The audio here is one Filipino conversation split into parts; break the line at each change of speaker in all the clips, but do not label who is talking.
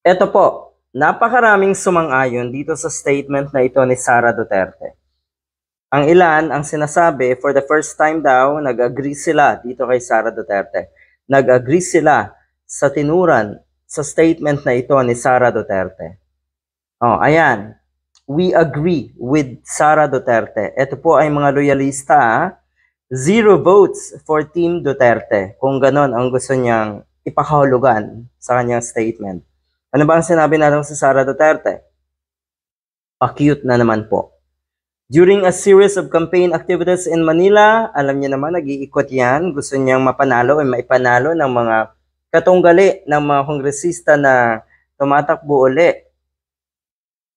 Ito po, napakaraming sumang-ayon dito sa statement na ito ni Sara Duterte. Ang ilan, ang sinasabi, for the first time daw, nag-agree sila dito kay Sara Duterte. Nag-agree sila sa tinuran sa statement na ito ni Sara Duterte. Oh, ayan. We agree with Sara Duterte. Ito po ay mga loyalista, 0 votes for Team Duterte. Kung ganon ang gusto niyang ipakahulugan sa kanyang statement. Ano ba ang sinabi natin sa Sara Duterte? Pa-cute na naman po. During a series of campaign activities in Manila, alam niyo naman, nag-iikot yan. Gusto niyang mapanalo o maipanalo ng mga katunggali ng mga kongresista na tumatakbo uli.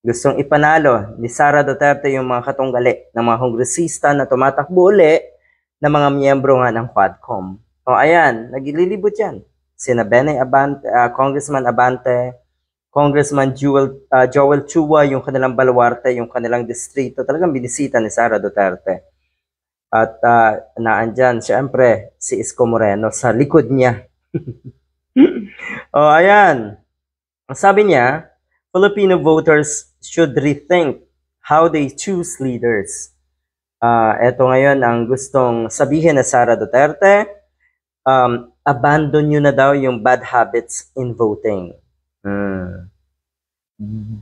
Gustong ipanalo ni Sara Duterte yung mga katunggali ng mga kongresista na tumatakbo uli ng mga miyembro nga ng Quadcom. O ayan, naglilibot yan. Sina Benny Abante, Congressman Abante, Congressman Joel Chua, yung kanilang baluarte, yung kanilang distrito, talagang binisita ni Sara Duterte. At naandyan, syempre, si Isko Moreno sa likod niya. O ayan, ang sabi niya, Filipino voters should rethink how they choose leaders. Ito ngayon ang gustong sabihin na Sara Duterte, abandon nyo na daw yung bad habits in voting.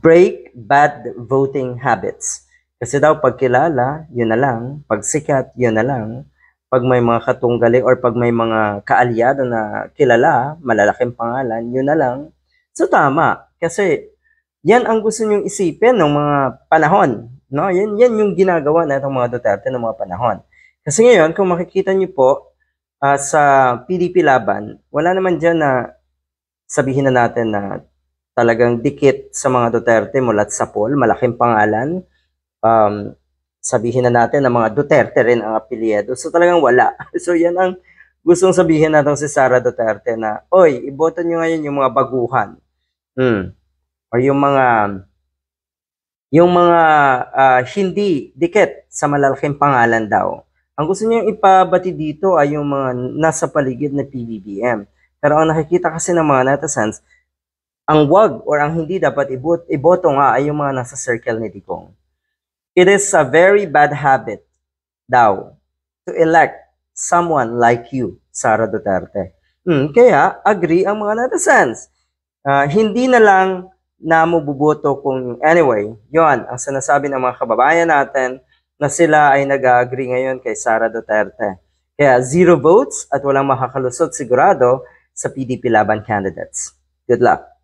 Break bad voting habits. Kasi daw pag kilala, yun na lang. Pag sikat, yun na lang. Pag may mga katunggali or pag may mga kaalyado na kilala, malalaking pangalan, yun na lang. So tama. Kasi yan ang gusto nyong isipin ng mga panahon. No? Yan yung ginagawa na itong mga Duterte ng mga panahon. Kasi ngayon, kung makikita nyo po, sa PDP laban, wala naman dyan na sabihin na natin na talagang dikit sa mga Duterte mulat sa poll, malaking pangalan. Sabihin na natin na mga Duterte rin ang apelyido. So talagang wala. So yan ang gustong sabihin natin si Sara Duterte na, oy, iboto nyo ngayon yung mga baguhan. O yung mga hindi dikit sa malalaking pangalan daw. Ang gusto niyang ipabati dito ay yung mga nasa paligid na PBBM. Pero ang nakikita kasi ng mga netizens, ang wag or ang hindi dapat iboto nga ay yung mga nasa circle ni Digong. It is a very bad habit daw to elect someone like you, Sara Duterte. Kaya agree ang mga netizens. Hindi na lang na mo buboto kung anyway, yon ang sinasabi ng mga kababayan natin na sila ay nag-agree ngayon kay Sara Duterte. Kaya 0 votes at walang makakalusot sigurado sa PDP laban candidates. Good luck.